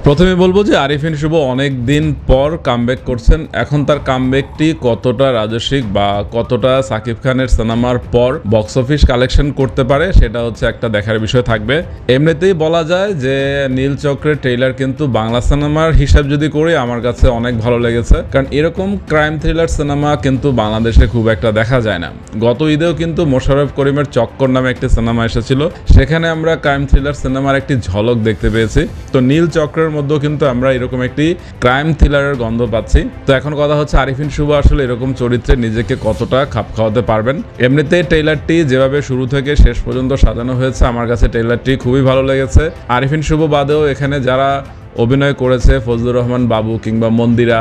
প্রথমে বলবো যে আরিফিন শুভ অনেক দিন পর কামব্যাক করছেন। এখন তার কামব্যাকটি কতটা রাজস্বিক বা কতটা সাকিব খানের সিনেমার পর বক্স অফিস কালেকশন করতে পারে সেটা হচ্ছে একটা দেখার বিষয় থাকবে। এমনিতেই বলা যায় যে নীলচক্রের ট্রেইলার কিন্তু বাংলা সিনেমার হিসাব যদি করি আমার কাছে অনেক ভালো লেগেছে, কারণ এরকম ক্রাইম থ্রিলার সিনেমা কিন্তু বাংলাদেশে খুব একটা দেখা যায় না। গত ঈদেও কিন্তু মোশাররফ করিমের চক্কর নামে একটি সিনেমা এসেছিল, সেখানে আমরা ক্রাইম থ্রিলার সিনেমার একটি ঝলক দেখতে পেয়েছি। তো নীলচক্রের মধ্যেও কিন্তু আমরা এরকম একটি ক্রাইম থ্রিলারের গন্ধ পাচ্ছি। তো এখন কথা হচ্ছে আরিফিন শুভ আসলে এরকম চরিত্রে নিজেকে কতটা খাপ খাওয়াতে পারবেন। এমনিতে ট্রেইলারটি যেভাবে শুরু থেকে শেষ পর্যন্ত সাজানো হয়েছে আমার কাছে ট্রেইলারটি খুবই ভালো লেগেছে। আরিফিন শুভ বাদেও এখানে যারা অভিনয় করেছে ফজলুর রহমান বাবু কিংবা মন্দিরা,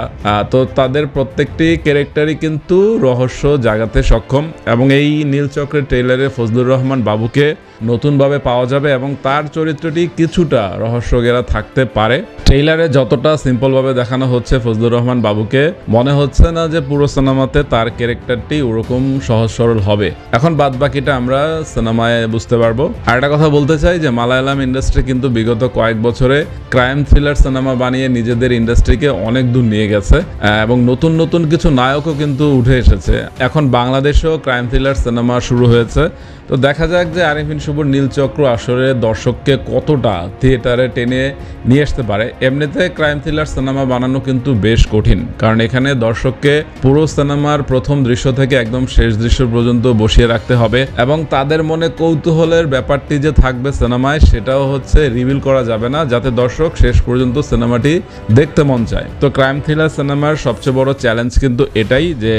তো তাদের প্রত্যেকটি ক্যারেক্টারই কিন্তু রহস্য জাগাতে সক্ষম, এবং এই নীলচক্রের ট্রেইলারে ফজলুর রহমান বাবুকে নতুনভাবে পাওয়া যাবে এবং তার চরিত্রটি কিছুটা রহস্যঘেরা থাকতে পারে। ট্রেইলারে যতটা সিম্পলভাবে দেখানো হচ্ছে ফজলুর রহমান বাবুকে, মনে হচ্ছে না যে পুরো সিনেমাতে তার ক্যারেক্টারটি ওরকম সহজ সরল হবে। এখন বাদ বাকিটা আমরা সিনেমায় বুঝতে পারবো। আর একটা কথা বলতে চাই যে মালায়ালাম ইন্ডাস্ট্রি কিন্তু বিগত কয়েক বছরে ক্রাইম থ্রিলার সিনেমা বানিয়ে নিজেদের ইন্ডাস্ট্রিকে অনেক দূর নিয়ে গেছে, এবং নতুন নতুন কিছু নায়কও কিন্তু উঠে এসেছে। এখন বাংলাদেশেও ক্রাইম থ্রিলার সিনেমা শুরু হয়েছে। তো দেখা যাক যে আরিফিন শুভর নীলচক্র আসলে দর্শককে কতটা থিয়েটারে টেনে নিয়ে আসতে পারে। এমনিতে ক্রাইম থ্রিলার সিনেমা বানানো কিন্তু বেশ কঠিন, কারণ এখানে দর্শককে পুরো সিনেমার প্রথম দৃশ্য থেকে একদম শেষ দৃশ্য পর্যন্ত বসিয়ে রাখতে হবে, এবং তাদের মনে কৌতূহলের ব্যাপারটি যে থাকবে সিনেমায় সেটাও হচ্ছে রিভিল করা যাবে না, যাতে দর্শক শেষ পর্যন্ত সিনেমাটি দেখতে মন চায়। তো ক্রাইম থ্রিলার সিনেমার সবচেয়ে বড় চ্যালেঞ্জ কিন্তু এটাই যে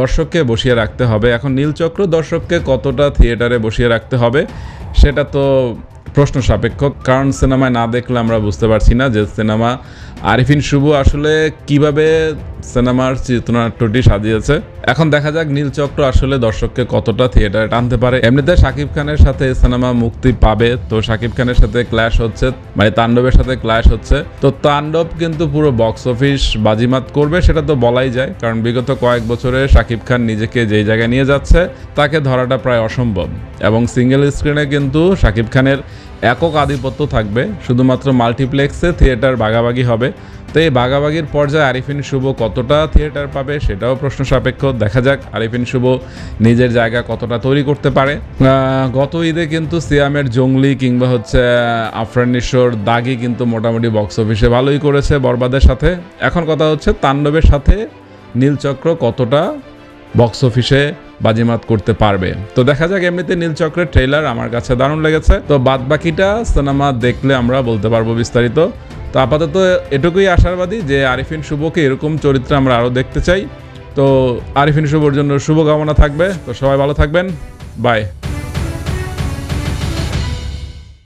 দর্শককে বসিয়ে রাখতে হবে। এখন নীলচক্র দর্শককে কতটা থিয়েটারে বসিয়ে রাখতে হবে সেটা তো প্রশ্ন সাপেক্ষ, কারণ সিনেমায় না দেখলে আমরা বুঝতে পারছি না যে সিনেমা আরিফিন শুভ আসলে কিভাবে সিনেমার চিত্রনাট্যটি সাজিয়েছে। এখন দেখা যাক নীলচক্র আসলে দর্শককে কতটা থিয়েটারে টানতে পারে। এমনিতে শাকিব খানের সাথে সিনেমা মুক্তি পাবে, তো শাকিব খানের সাথে ক্ল্যাশ হচ্ছে, মানে তাণ্ডবের সাথে ক্ল্যাশ হচ্ছে। তো তাণ্ডব কিন্তু পুরো বক্স অফিস বাজিমাত করবে সেটা তো বলাই যায়, কারণ বিগত কয়েক বছরে শাকিব খান নিজেকে যেই জায়গায় নিয়ে যাচ্ছে তাকে ধরাটা প্রায় অসম্ভব, এবং সিঙ্গেল স্ক্রিনে কিন্তু শাকিব খানের একক আধিপত্য থাকবে, শুধুমাত্র মাল্টিপ্লেক্সে থিয়েটার ভাগাভাগি হবে। তো এই ভাগাভাগির পর্যায়ে আরিফিন শুভ কতটা থিয়েটার পাবে সেটাও প্রশ্ন সাপেক্ষ। দেখা যাক আরিফিন শুভ নিজের জায়গা কতটা তৈরি করতে পারে। গত ঈদে কিন্তু সিয়ামের জঙ্গলি কিংবা হচ্ছে আফরান নিশোর দাগি কিন্তু মোটামুটি বক্স অফিসে ভালোই করেছে বরবাদের সাথে। এখন কথা হচ্ছে তাণ্ডবের সাথে নীলচক্র কতটা বক্স অফিসে বাজিমাত করতে পারবে। তো দেখা যাক। এমনিতে নীলচক্রের ট্রেইলার আমার কাছে দারুণ লেগেছে। তো বাদ বাকিটা সিনেমা দেখলে আমরা বলতে পারবো বিস্তারিত। তো আপাতত এটুকুই আশাবাদী যে আরিফিন শুভকে এরকম চরিত্রে আমরা আরও দেখতে চাই। তো আরিফিন শুভর জন্য শুভকামনা থাকবে। তো সবাই ভালো থাকবেন, বাই।